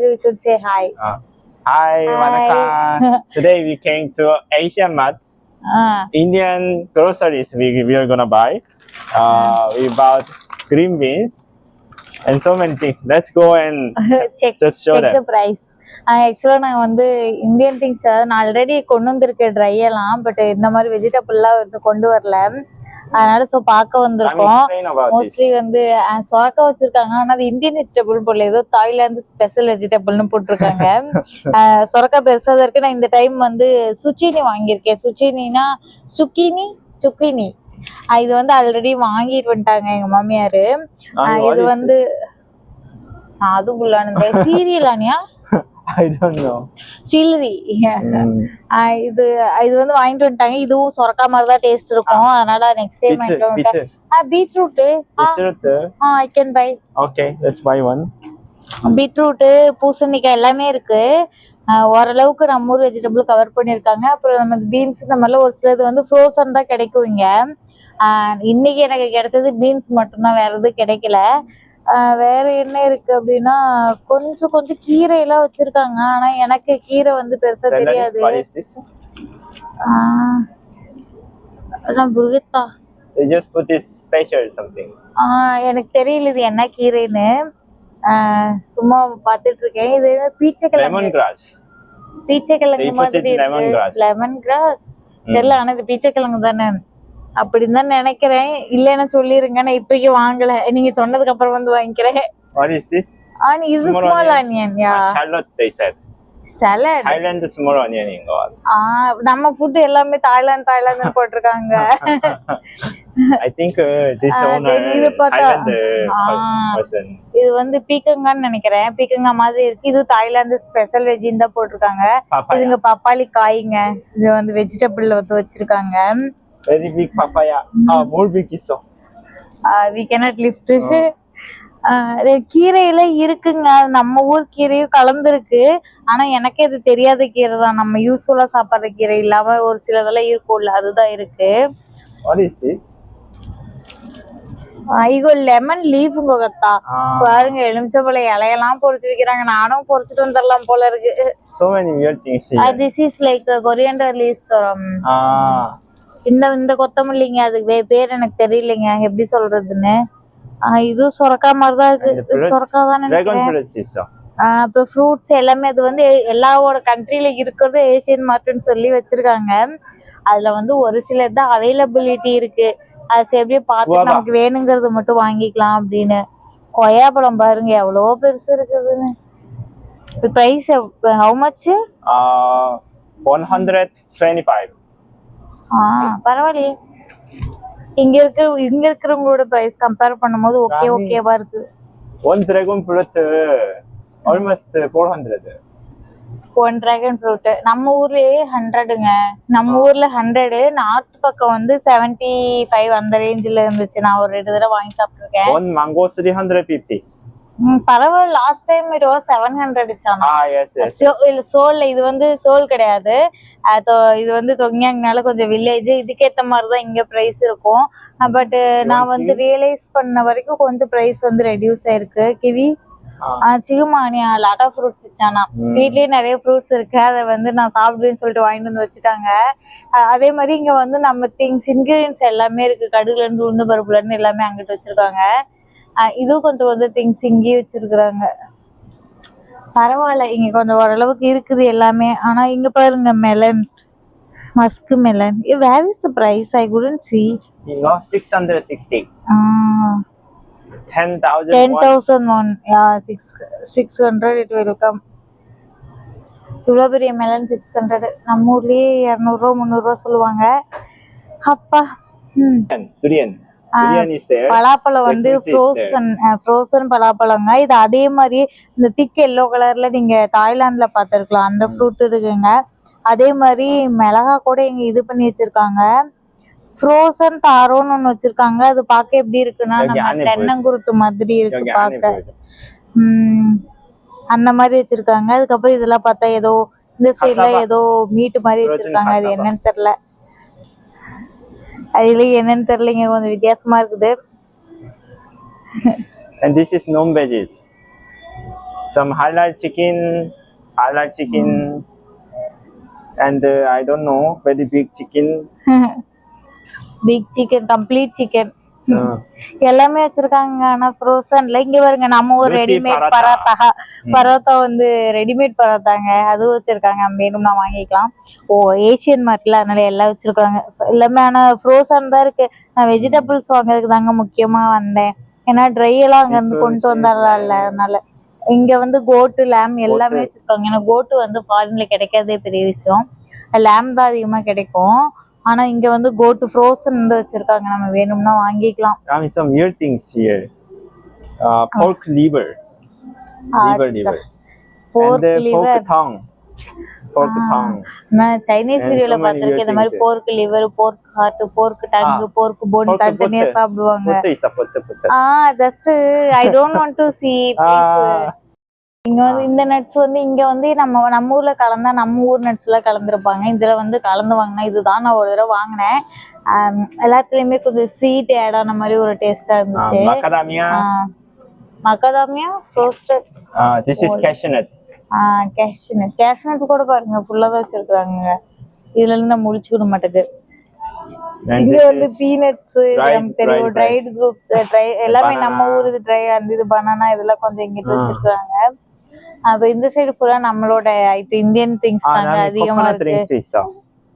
we should say hi. Hi, Hi. Vanakkam. Today we came to Asian Mart. Indian groceries we are gonna buy. We bought green beans and so many things. Let's go and check them. the price. ஆக்சுவலாக நான் வந்து Indian things நான் already கொண்டு வந்திருக்கேன் try எல்லாம், but இந்த மாதிரி வெஜிடபிள்லாம் வந்து கொண்டு வரல. அதனால ஸோ பார்க்க வந்திருக்கோம். மோஸ்ட்லி வந்து சொரக்கா வச்சிருக்காங்க, ஆனால் அது இந்தியன் வெஜிடபிள் போடல, ஏதோ தாய்லாந்து ஸ்பெஷல் வெஜிடபிள்னு போட்டிருக்காங்க. சொரக்கா பெருசாக இருக்கு. நான் இந்த டைம் வந்து சுச்சினி வாங்கியிருக்கேன். சுச்சினா சுக்கினி இது வந்து ஆல்ரெடி வாங்கிட்டு வந்துட்டாங்க எங்க மாமியாரு. இது வந்து அதுக்குள்ளான சீரியலானியா I don't know. சீலரி. இது வந்து வாங்கிட்டு வந்துட்டாங்க. இதுவும் சொரக்கா மாதிரி தான் டேஸ்ட் இருக்கும். அதனால நெக்ஸ்ட் டைம் வாங்கிட்டு வந்துட்டேன். Beetroot I can buy. Okay, let's buy one. Beetroot, பூசணிக்காய் எல்லாமே இருக்கு. ஓரளவுக்கு நம்ம ஊர் வெஜிடபிள் கவர் பண்ணியிருக்காங்க. அப்புறம் நமக்கு பீன்ஸ் இந்த மாதிரிலாம் ஒரு சிலது வந்து ஃப்ரோசன் தான் கிடைக்கும் இங்க. இன்னைக்கு எனக்கு கிடைச்சது பீன்ஸ் மட்டும்தான், வேற எதுவும் கிடைக்கல. வேற என்ன இருக்கு அப்படின்னா கொஞ்சம் கீரை எல்லாம் வச்சிருக்காங்க. ஆனா எனக்கு கீரை வந்து பெருசா தெரியாது. எனக்கு தெரியல இது என்ன கீரைன்னு. சும்மா பாத்துட்டு இருக்கேன். இது பீச்சைக்கிழங்கு மாதிரி இருக்கு. லெமன் கிராஸ் தெரியல, ஆனா இது பீச்சைக்கிழங்கு தானே அப்படின்னு தான் நினைக்கிறேன். இல்லைன்னா சொல்லிருங்க, நான் இப்போதைக்கு வாங்கல. நீங்க சொன்னதுக்கு அப்புறம் வந்து வாங்கிக்கிறேன். இது small onion. salad. Thailand small onion நம்ம ஃபுட் எல்லாமே தாய்லாந்து போட்டிருக்காங்க. I think this owner Thailand person. இது வந்து பீக்கங்கான்னு நினைக்கிறேன். பீக்கங்கா மாதிரி இருக்கு. இது தாய்லாந்து ஸ்பெஷல் வெஜ்ஜின்னு தான் போட்டிருக்காங்க. இதுங்க பப்பாளி காய்ங்க. இது வந்து வெஜிடபிள் வந்து வச்சிருக்காங்க. Very big papaya. More big is so. We cannot lift. கீரையில இருக்குங்க, நம்ம ஊர் கீரையும் கலந்துருக்கு. ஆனா எனக்கு இது தெரியாத கீரை தான். நம்ம யூஸ்ஃபுல்லா சாப்பிடுற கீரை இல்லாம ஒரு சிலதெல்லாம் இருக்கும்ல, அதுதான் இருக்கு. What is this? ஐயோ லெமன் லீஃப்ங்க கத்தா. பாருங்க, எலுமிச்சம்பழ இலையெல்லாம் பொரிச்சு வைக்கிறாங்க. நானும் பொரிச்சிட்டு வந்துடலாம் போல இருக்கு. So many weird things here. This is like coriander leaves. இந்த கொத்தமல்லிங்க, அதுக்கு பேர் எனக்கு தெரியலைங்க எப்படி சொல்றதுன்னு. இது சொரக்கா மாதிரிதான் இருக்கு. சொரக்கா தான் நினைக்கிறேன். அப்புறம் ஃப்ரூட்ஸ் எல்லாமே அது வந்து எல்லாவோட கண்ட்ரில இருக்கிறது ஏசியன் மார்ட்னு சொல்லி வச்சிருக்காங்க. அதுல வந்து ஒரு சிலர் தான் அவைலபிலிட்டி இருக்கு. அது எப்படியே பார்த்து நமக்கு வேணுங்கிறது மட்டும் வாங்கிக்கலாம் அப்படின்னு. கொய்யாப்பழம் பாருங்க எவ்வளோ பெருசு இருக்குதுன்னு. Price how much? 125. பரவாயில்லையே. இங்க இருக்கிறவங்களோட பிரைஸ் கம்பேர் பண்ணும்போது ஓகேவா இருக்கு. One dragon fruit almost 400. One dragon fruit நம்ம ஊர்லயே 100ங்க. நம்ம ஊர்ல 100. நார்த் பக்கம் வந்து 75 அந்த ரேஞ்சில இருந்துச்சு. நான் ஒரு 2 தடவை வாங்கி சாப்பிட்டுருக்கேன். One mango 350. பரவாயில்ல. லாஸ்ட் டைம் it was 700 சானா. சோல்ல இது வந்து சோல் கிடையாது. இது வந்து தொங்கியாங்கனால கொஞ்சம் வில்லேஜ். இதுக்கேற்ற மாதிரிதான் இங்க பிரைஸ் இருக்கும். பட் நான் வந்து ரியலைஸ் பண்ண வரைக்கும் கொஞ்சம் பிரைஸ் வந்து ரெடியூஸ் ஆயிருக்கு. கிவி சிகுமானியா லாட் ஆஃப் ஃப்ரூட்ஸ் வச்சானா. வீட்லயே நிறைய ஃப்ரூட்ஸ் இருக்கு. அதை வந்து நான் சாப்பிடுவேன்னு சொல்லிட்டு வாங்கிட்டு வந்து வச்சுட்டாங்க. அதே மாதிரி இங்க வந்து நம்ம திங்ஸ் இன்கிரீடியன்ஸ் எல்லாமே இருக்கு. கடுகுல இருந்து உளுந்து பருப்புல இருந்து எல்லாமே அங்கிட்டு வச்சிருக்காங்க. இதுவும் கொஞ்சம் திங்ஸ் இங்கேயே வச்சிருக்கிறாங்க. பரவாயில்ல, இங்க கொஞ்சம் ஓரளவுக்கு இருக்குது எல்லாமே. ஆனா இங்க பாருங்க melon, musk melon. Where is the price? I couldn't see. 660. 10,001. Yeah, 600 it will come. இவ்வளோ பெரிய மெலன் 600. நம்ம ஊர்லயே 200 300 சொல்லுவாங்க. அப்பா. Durian. பலாப்பழம் வந்து ஃப்ரோசன் பலாப்பழங்க. இது அதே மாதிரி இந்த திக் எல்லோ கலர்ல நீங்க தாய்லாந்துல பாத்துருக்கலாம், அந்த ஃப்ரூட் இருக்குங்க. அதே மாதிரி மிளகா கூட இங்க இது பண்ணி வச்சிருக்காங்க. ஃப்ரோசன் தாரோன்னு ஒண்ணு வச்சிருக்காங்க. அது பார்க்க எப்படி இருக்குன்னா நம்ம தென்னங்குருத்து மாதிரி இருக்கு பார்க்க. அந்த மாதிரி வச்சிருக்காங்க. அதுக்கப்புறம் இதெல்லாம் பார்த்தா ஏதோ இந்த சைட்ல ஏதோ மீட் மாதிரி வச்சிருக்காங்க. அது என்னன்னு தெரியல. அதுல என்னன்னு தெரியலங்க, கொஞ்சம் வித்தியாசமா இருக்குது. And this is non veggies. some halal chicken, and I don't know, very big chicken. Big chicken, complete chicken Uh, எல்லாமே வச்சிருக்காங்க. ஆனா ஃப்ரோசன்ல இங்க பாருங்க, நம்ம ஒரு Roti ரெடிமேட் paratha. பரோட்டா வந்து ரெடிமேட் பரோட்டாங்க, அதுவும் வச்சிருக்காங்க. நம்ம வேணும்னா வாங்கிக்கலாம். ஓ, ஏசியன் மார்ட்ல, அதனால எல்லாம் வச்சிருக்காங்க எல்லாமே. ஆனா ஃப்ரோசன் தான் இருக்கு. நான் வெஜிடபிள்ஸ் வாங்குறதுக்கு தாங்க முக்கியமா வந்தேன். ஏன்னா ட்ரை எல்லாம் அங்க இருந்து கொண்டு வந்துடலாம்ல, அதனால இங்க வந்து கோட்டு, லேம் எல்லாமே வச்சிருக்காங்க. ஏன்னா கோட்டு வந்து ஃபாரின்ல கிடைக்காதே பெரிய விஷயம், லேம் தான் அதிகமா கிடைக்கும். ஆனா இங்க வந்து கோட்டு ஃப்ரோசன் வந்து வச்சிருக்காங்க, நம்ம வேணும்னா வாங்கிக்கலாம். some weird things here. Pork liver. Liver. போர்க் And லிவர், pork tongue. நான் சைனீஸ் And வீடியோல so many பாத்திருக்கேன் இந்த மாதிரி things. போர்க் லிவர், போர்க் ஹார்ட், போர்க் டங்கு, போர்க் போன் Pork தனித்தனியா butt. சாப்பிடுவாங்க. Putta. Just I don't want to see. இங்க வந்து இந்த நட்ஸ் வந்து இங்க வந்து நம்ம ஊர்ல கலந்தா நம்ம ஊர் நட்ஸ் எல்லாம் கலந்துருப்பாங்க, இதுல வந்து கலந்து வாங்கினா இதுதான். நான் ஒரு தடவை வாங்கினேன், எல்லாத்துலயுமே கொஞ்சம் ஸ்வீட் ஆட் ஆன மாதிரி ஒரு டேஸ்டா இருந்துச்சு. Macadamia. Macadamia roasted. This is cashew nut. Cashew nut கூட பாருங்க ஃபுல்லா தான் வச்சிருக்காங்க. இதுல இருந்து நம்ம முடிச்சுக்க மாட்டேது. And இங்க this வந்து is பீனட்ஸ், தெரியும், ட்ரைட் குரூப்ஸ், எல்லாமே நம்ம ஊர். இது ட்ரை, அந்த இது பனானா, இதெல்லாம் கொஞ்சம் இங்கிட்டு வச்சிருக்காங்க. அப்ப இந்த சைடு ஃபுல்லா நம்மளோட இந்தியன் திங்ஸ் தாங்க அதிகமா coconut இருக்கு. drinks.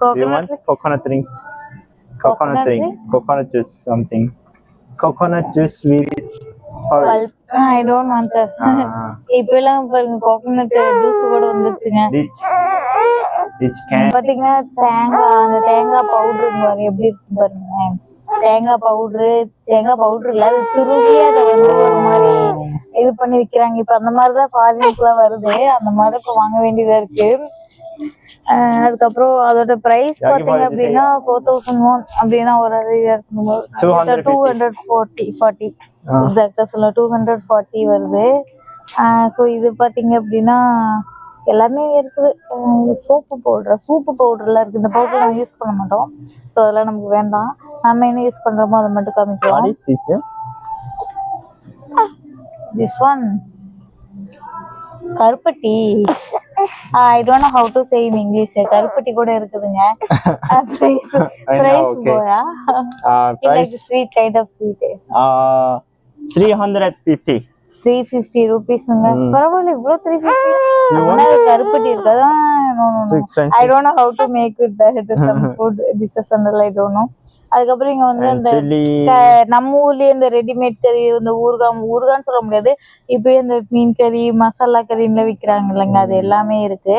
Do you want coconut drinks? Coconut drink. Coconut juice something. Coconut juice with I don't want that. இப்ப எல்லாம் பாருங்க கோகனட் ஜூஸ் கூட வந்துருச்சுங்க. Rich can. பாத்தீங்கன்னா தேங்காய், அந்த தேங்காய் பவுடர் பாருங்க எப்படி இருக்கு பாருங்க. தேங்காய் பவுடர் இல்ல, அது துருவி அதை வந்து ஒரு மாதிரி இது பண்ணி விக்கிறாங்க. இப்ப அந்த மாதிரிதான் ஃபாரின்ஸ் எல்லாம் வருது, அந்த மாதிரி இப்ப வாங்க வேண்டியதா இருக்கு. அதுக்கப்புறம் அதோட பிரைஸ் பாத்தீங்க அப்படின்னா 4001 அப்படின்னா ஒரு 240 எக்ஸாக்டா சொல்ல 240 வருது. ஸோ இது பாத்தீங்க அப்படின்னா எல்லாமே இருக்குது. சூப்பு பவுடர்லாம் இருக்கு. இந்த பவுடர் நம்ம யூஸ் பண்ண மாட்டோம், ஸோ அதெல்லாம் நமக்கு வேண்டாம். நம்ம என்ன யூஸ் பண்றோமோ அதை மட்டும் காமிக்கலாம். This one கருப்பட்டி. I don't know how to say in English. கருப்பட்டி கூட இருக்குதுங்க. Price போயா? Like sweet kind of sweet. 350. 350 rupeesங்க. பரவாயில்ல, இவ்வளோ 350. கருப்பட்டி இருக்காது. I don't know how to make with that some food dishes and all, I don't know. அதுக்கப்புறம் இங்க வந்து இந்த நம்ம ஊர்லயே இந்த ரெடிமேட் கறி, இந்த ஊறுகான்னு சொல்ல முடியாது, இப்பயே இந்த மீன் கறி, மசாலா கறின்னு விக்கிறாங்க இல்லைங்க, அது எல்லாமே இருக்கு.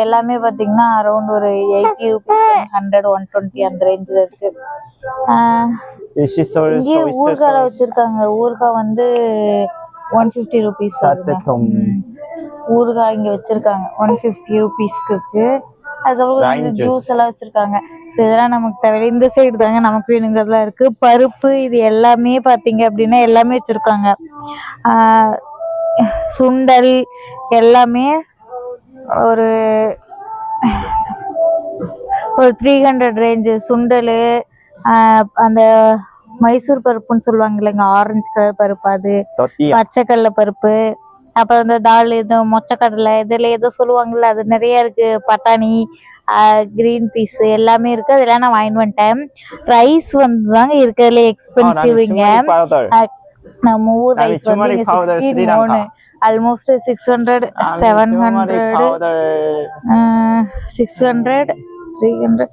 எல்லாமே பாத்தீங்கன்னா அரௌண்ட் ஒரு 80 rupees, 100, 120 அந்த ரேஞ்சில் இருக்கு. இங்கே ஊறுகால வச்சிருக்காங்க. ஊறுகாய் வந்து 150 rupees. ஊறுகாய் இங்க வச்சிருக்காங்க 150 rupeesக்கு இருக்கு. அதுக்கப்புறம் ஜூஸ் எல்லாம் வச்சிருக்காங்க. ஸோ இதெல்லாம் நமக்கு தேவை. இந்த சைடு தாங்க நமக்கு வேணுங்கிறதுலாம் இருக்கு. பருப்பு இது எல்லாமே பாத்தீங்க அப்படின்னா எல்லாமே வச்சிருக்காங்க. சுண்டல் எல்லாமே ஒரு 300 ரேஞ்சு. சுண்டல், அந்த மைசூர் பருப்புன்னு சொல்லுவாங்க இல்லைங்க, ஆரஞ்சு கலர் பருப்பு, அது பச்சைக்கடலை பருப்பு, அப்புறம் இந்த தால், இது மொச்சக்கடலை, இதுல ஏதோ சொல்லுவாங்கல்ல, அது நிறைய இருக்கு. பட்டாணி, கிரீன் பீஸ் எல்லாமே இருக்கு. அதெல்லாம் நான் வாங்கிட்டு வந்துட்டேன். ரைஸ் வந்து தாங்க இருக்கிறதுல எக்ஸ்பென்சிவ்ங்க. நம்ம ஊர் ரைஸ் வந்து 63, ஆல்மோஸ்ட் 600, 700, 600, 300,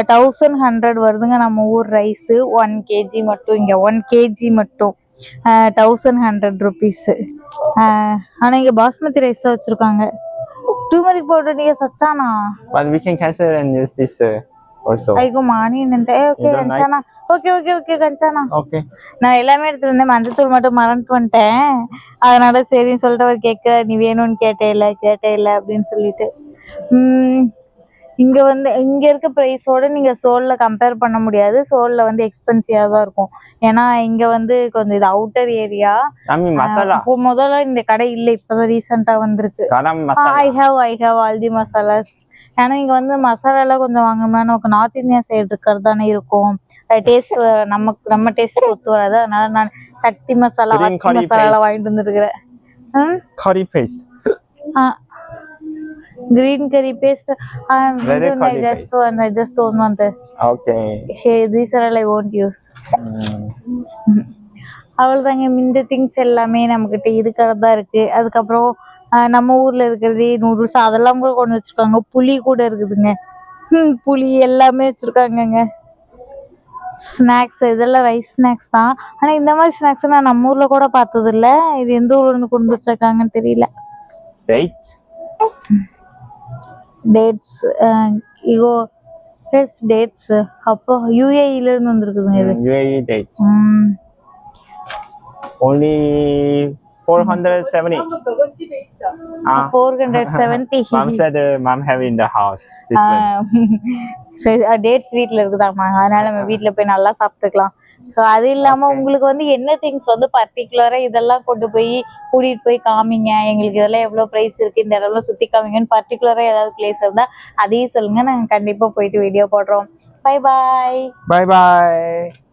1100 வருதுங்க நம்ம ஊர் ரைஸ். 1 kg மட்டும். இங்க 1 kg மட்டும் 1100 rupees. ஆனா இங்க பாஸ்மதி ரைஸ் தான் வச்சிருக்காங்க. turmeric powder நீங்க சச்சானா? But we can cancel and use this also. ஐகோ மானி நண்டே. ஓகே கஞ்சானா. ஓகே கஞ்சானா. Okay. நான் எல்லாமே எடுத்துட்டு வந்தேன், மஞ்சத்தூள் மட்டும் மறந்துட்டு வந்துட்டேன். அதனால சரின்னு சொல்லிட்டு அவர் கேட்க, நீ வேணும்னு கேட்டே இல்லை அப்படின்னு சொல்லிட்டு. இங்க வந்து இங்க இருக்க பிரைஸோட நீங்க சோல்ல கம்பேர் பண்ண முடியாது. சோல்ல வந்து எக்ஸ்பென்சிவா தான் இருக்கும். ஏன்னா இங்க வந்து கொஞ்சம் இது அவுட்டர் ஏரியா. முதல்ல இந்த கடை இல்ல, இப்பதான் ரீசெண்டா வந்திருக்கு. ஐ ஹாவ் ஆல் தி மசாலாஸ். ஏன்னா இங்க வந்து மசாலா எல்லாம் கொஞ்சம் வாங்கணும்னா நமக்கு நார்த் இந்தியன் சைடு இருக்கிறது தானே இருக்கும். டேஸ்ட் நம்ம டேஸ்ட் ஒத்து வராது. அதனால நான் சக்தி மசாலா, ஆச்சி மசாலா வாங்கிட்டு வந்துருக்கிறேன். curry paste. Green curry paste. Very curry I just don't want it. Okay. Hey, these are all I won't use. அவ்வளோதாங்க. இந்த திங்ஸ் எல்லாமே நம்மக்கிட்ட இருக்கிறதா இருக்கு. அதுக்கப்புறம் நம்ம ஊர்ல இருக்கிறது நூடுல்ஸ் அதெல்லாம் கூட கொண்டு வச்சிருக்காங்க. புளி கூட இருக்குதுங்க. புளி எல்லாமே வச்சிருக்காங்கங்க. ஸ்நாக்ஸ் இதெல்லாம் ரைஸ் ஸ்நாக்ஸ் தான். ஆனா இந்த மாதிரி ஸ்நாக்ஸ் நான் நம்ம ஊர்ல கூட பார்த்தது இல்ல. இது எந்த ஊர்ல இருந்து கொண்டு வச்சிருக்காங்கன்னு தெரியல. Dates. டேட்ஸ் இகோ டேட்ஸ் அப்போ யூஏஇல இருந்து வந்திருக்குதுங்க இது. UAE dates. Only 470. 470. Mom said mom have in the house. This one. Dates வீட்ல இருக்குதாமா, அதனால நம்ம வீட்ல போய் நல்லா சாப்பிட்டுக்கலாம். ஸோ அது இல்லாம உங்களுக்கு வந்து என்ன திங்ஸ் வந்து பர்டிகுலரா இதெல்லாம் கொண்டு போய் கூட்டிட்டு போய் காமிங்க, எங்களுக்கு இதெல்லாம் எவ்வளவு பிரைஸ் இருக்கு, இந்த இடம்லாம் சுத்தி காமிங்கன்னு பர்டிகுலரா ஏதாவது பிளேஸ் இருந்தா அதையும் சொல்லுங்க, நாங்க கண்டிப்பா போயிட்டு வீடியோ போடுறோம். Bye bye. Bye bye.